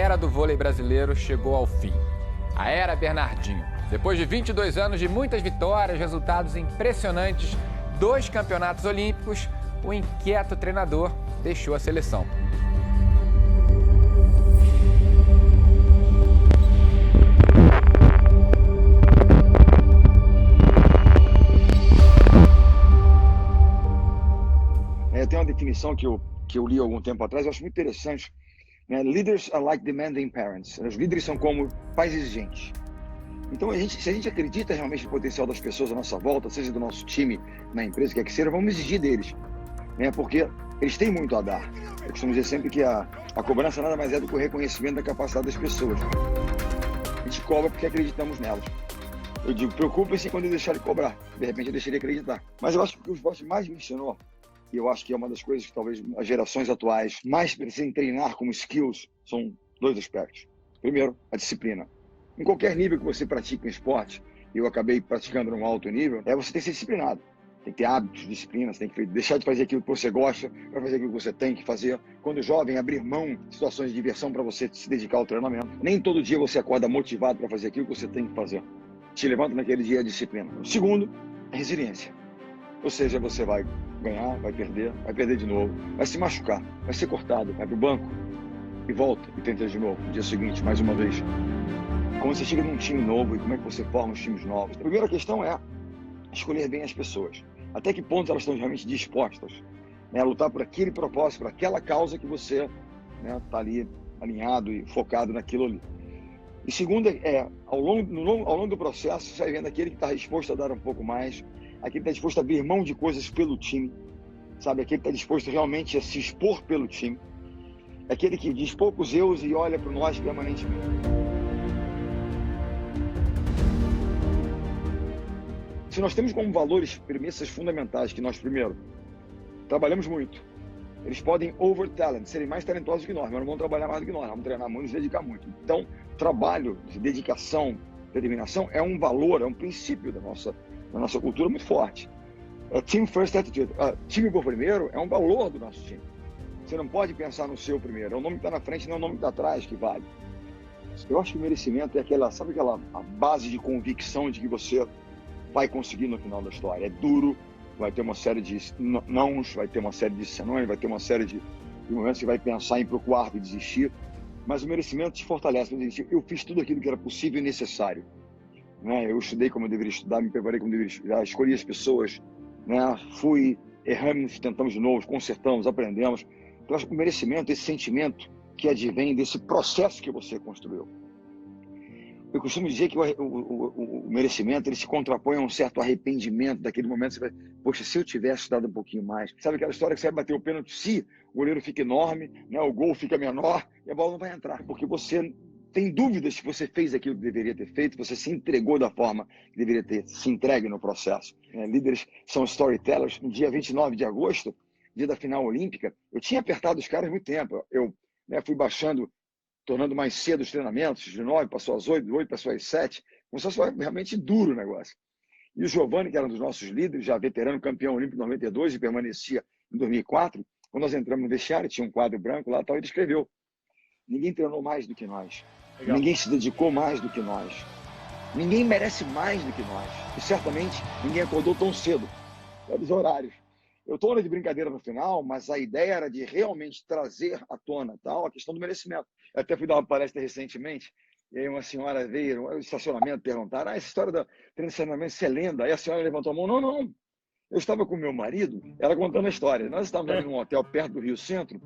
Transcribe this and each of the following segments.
era do vôlei brasileiro chegou ao fim. A era Bernardinho. Depois de 22 anos de muitas vitórias, resultados impressionantes, 2 campeonatos olímpicos, o inquieto treinador deixou a seleção. Tem uma definição que eu li há algum tempo atrás, eu acho muito interessante. Leaders are like demanding parents. Os líderes são como pais exigentes. Então, se a gente acredita realmente no potencial das pessoas à nossa volta, seja do nosso time, na empresa, quer que seja, vamos exigir deles. Porque eles têm muito a dar. Eu costumo dizer sempre que a cobrança nada mais é do que o reconhecimento da capacidade das pessoas. A gente cobra porque acreditamos nelas. Eu digo, preocupem-se quando eu deixar de cobrar. De repente eu deixaria de acreditar. Mas eu acho que o que o esporte mais me ensinou, e eu acho que é uma das coisas que talvez as gerações atuais mais precisem treinar como skills, são 2 aspectos. Primeiro, a disciplina. Em qualquer nível que você pratique um esporte, eu acabei praticando num alto nível, você tem que ser disciplinado. Tem que ter hábitos, disciplina, você tem que deixar de fazer aquilo que você gosta para fazer aquilo que você tem que fazer. Quando jovem, abrir mão de situações de diversão para você se dedicar ao treinamento. Nem todo dia você acorda motivado para fazer aquilo que você tem que fazer. Te levanta naquele dia a disciplina. O segundo, a resiliência. Ou seja, você vai ganhar, vai perder de novo, vai se machucar, vai ser cortado, vai pro banco e volta e tenta de novo no dia seguinte, mais uma vez. Como você chega num time novo e como é que você forma os times novos? A primeira questão é escolher bem as pessoas. Até que ponto elas estão realmente dispostas a lutar por aquele propósito, por aquela causa que você está ali alinhado e focado naquilo ali. E segundo ao longo do processo, você vai vendo aquele que está disposto a dar um pouco mais, aquele que está disposto a abrir mão de coisas pelo time, sabe? Aquele que está disposto realmente a se expor pelo time, aquele que diz poucos eus e olha para nós permanentemente. Se nós temos como valores, premissas fundamentais, que nós, primeiro, trabalhamos muito, eles podem over-talent, serem mais talentosos que nós, mas não vão trabalhar mais do que nós, vamos treinar muito e se dedicar muito. Então, trabalho, dedicação, determinação é um valor, é um princípio da nossa cultura muito forte. Team First Attitude, time por primeiro, é um valor do nosso time. Você não pode pensar no seu primeiro, é o nome que está na frente, não é o nome que está atrás que vale. Eu acho que o merecimento é aquela a base de convicção de que você vai conseguir no final da história. É duro, vai ter uma série de nãos, vai ter uma série de senões, vai ter uma série de momentos que vai pensar em ir para o quarto e desistir, mas o merecimento te fortalece. Eu fiz tudo aquilo que era possível e necessário. Eu estudei como eu deveria estudar, me preparei como eu deveria estudar, escolhi as pessoas, fui, erramos, tentamos de novo, consertamos, aprendemos. Então, acho que o merecimento, esse sentimento que advém desse processo que você construiu. Eu costumo dizer que o merecimento ele se contrapõe a um certo arrependimento daquele momento. Você vai, poxa, se eu tivesse dado um pouquinho mais. Sabe aquela história que você vai bater o pênalti, se o goleiro fica enorme, o gol fica menor e a bola não vai entrar, porque você tem dúvidas se você fez aquilo que deveria ter feito, você se entregou da forma que deveria ter se entregue no processo. Líderes são storytellers. No dia 29 de agosto, dia da final olímpica, eu tinha apertado os caras muito tempo. Eu fui baixando, tornando mais cedo os treinamentos, de 9 passou às 8, de 8 passou às 7. Começou a ser realmente duro o negócio. E o Giovanni, que era um dos nossos líderes, já veterano, campeão olímpico em 92 e permanecia em 2004, quando nós entramos no vestiário, tinha um quadro branco lá, ele escreveu: ninguém treinou mais do que nós. Legal. Ninguém se dedicou mais do que nós. Ninguém merece mais do que nós. E certamente ninguém acordou tão cedo. Olha os horários. Eu estou de brincadeira no final, mas a ideia era de realmente trazer à tona a questão do merecimento. Eu até fui dar uma palestra recentemente, e aí uma senhora veio no estacionamento, perguntaram: essa história do treinamento, isso é lenda. Aí a senhora levantou a mão: não. Eu estava com meu marido, ela contando a história. Nós estávamos ali num hotel perto do Rio Centro,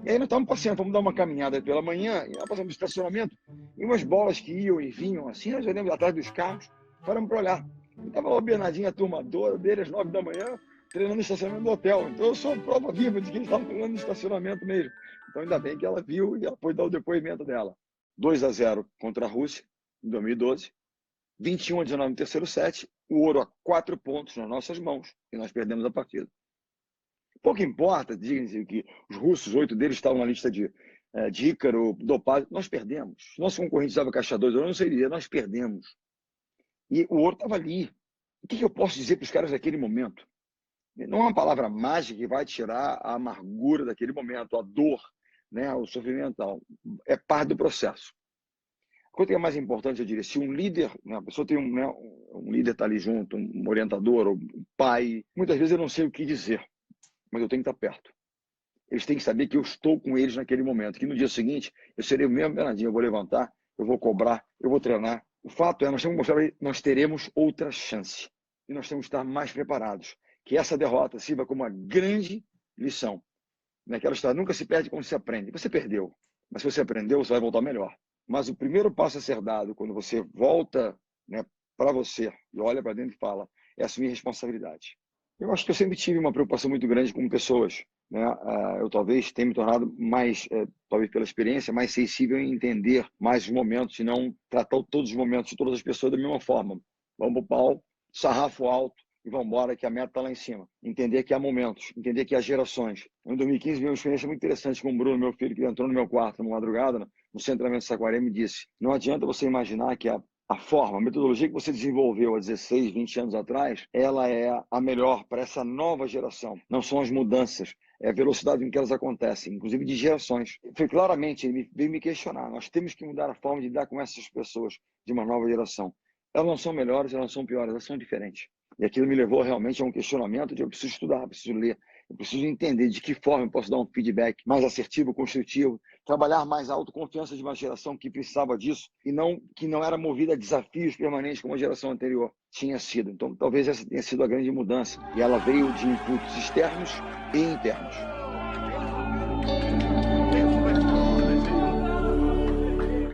e aí nós estávamos passeando, fomos dar uma caminhada pela manhã, e nós passamos no estacionamento, e umas bolas que iam e vinham assim, nós olhamos atrás dos carros, paramos para olhar. E estava lá o Bernardinho, a turma dele, às 9 da manhã, treinando no estacionamento do hotel. Então eu sou prova viva de que eles estavam treinando no estacionamento mesmo. Então ainda bem que ela viu e ela foi dar o depoimento dela. 2-0 contra a Rússia, em 2012. 21-19 no terceiro set, o ouro a 4 pontos nas nossas mãos e nós perdemos a partida. Pouco importa, dizem que os russos, 8 deles estavam na lista de Ícaro, dopado. Nós perdemos. Nosso concorrente estava caixa 2, eu não sei dizer, nós perdemos. E o ouro estava ali. O que eu posso dizer para os caras naquele momento? Não é uma palavra mágica que vai tirar a amargura daquele momento, a dor, né, o sofrimento tal, é parte do processo. A coisa que é mais importante, eu diria, se um líder, né, a pessoa tem um líder está ali junto, um orientador, um pai, muitas vezes eu não sei o que dizer, mas eu tenho que estar perto. Eles têm que saber que eu estou com eles naquele momento, que no dia seguinte eu serei o mesmo Bernardinho, eu vou levantar, eu vou cobrar, eu vou treinar. O fato é, nós temos que mostrar que nós teremos outra chance e nós temos que estar mais preparados. Que essa derrota sirva como uma grande lição. Naquela história, nunca se perde quando se aprende. Você perdeu, mas se você aprendeu, você vai voltar melhor. Mas o primeiro passo a ser dado, quando você volta, né, para você e olha para dentro e fala, é assumir responsabilidade. Eu acho que eu sempre tive uma preocupação muito grande com pessoas, né? Eu talvez tenha me tornado mais, talvez pela experiência, mais sensível em entender mais os momentos e não tratar todos os momentos de todas as pessoas da mesma forma. Vamos para o pau, sarrafo alto e vamos embora, que a meta está lá em cima. Entender que há momentos, entender que há gerações. Em 2015, vi uma experiência muito interessante com o Bruno, meu filho, que entrou no meu quarto numa madrugada, no centro de treinamento de Saquarema, e me disse, não adianta você imaginar que a forma, a metodologia que você desenvolveu há 16, 20 anos atrás, ela é a melhor para essa nova geração. Não são as mudanças, é a velocidade com que elas acontecem, inclusive de gerações. Foi claramente, ele veio me questionar, nós temos que mudar a forma de lidar com essas pessoas de uma nova geração. Elas não são melhores, elas não são piores, elas são diferentes. E aquilo me levou realmente a um questionamento de eu preciso estudar, eu preciso ler, eu preciso entender de que forma eu posso dar um feedback mais assertivo, construtivo, trabalhar mais a autoconfiança de uma geração que precisava disso e que não era movida a desafios permanentes como a geração anterior tinha sido. Então, talvez essa tenha sido a grande mudança. E ela veio de inputs externos e internos.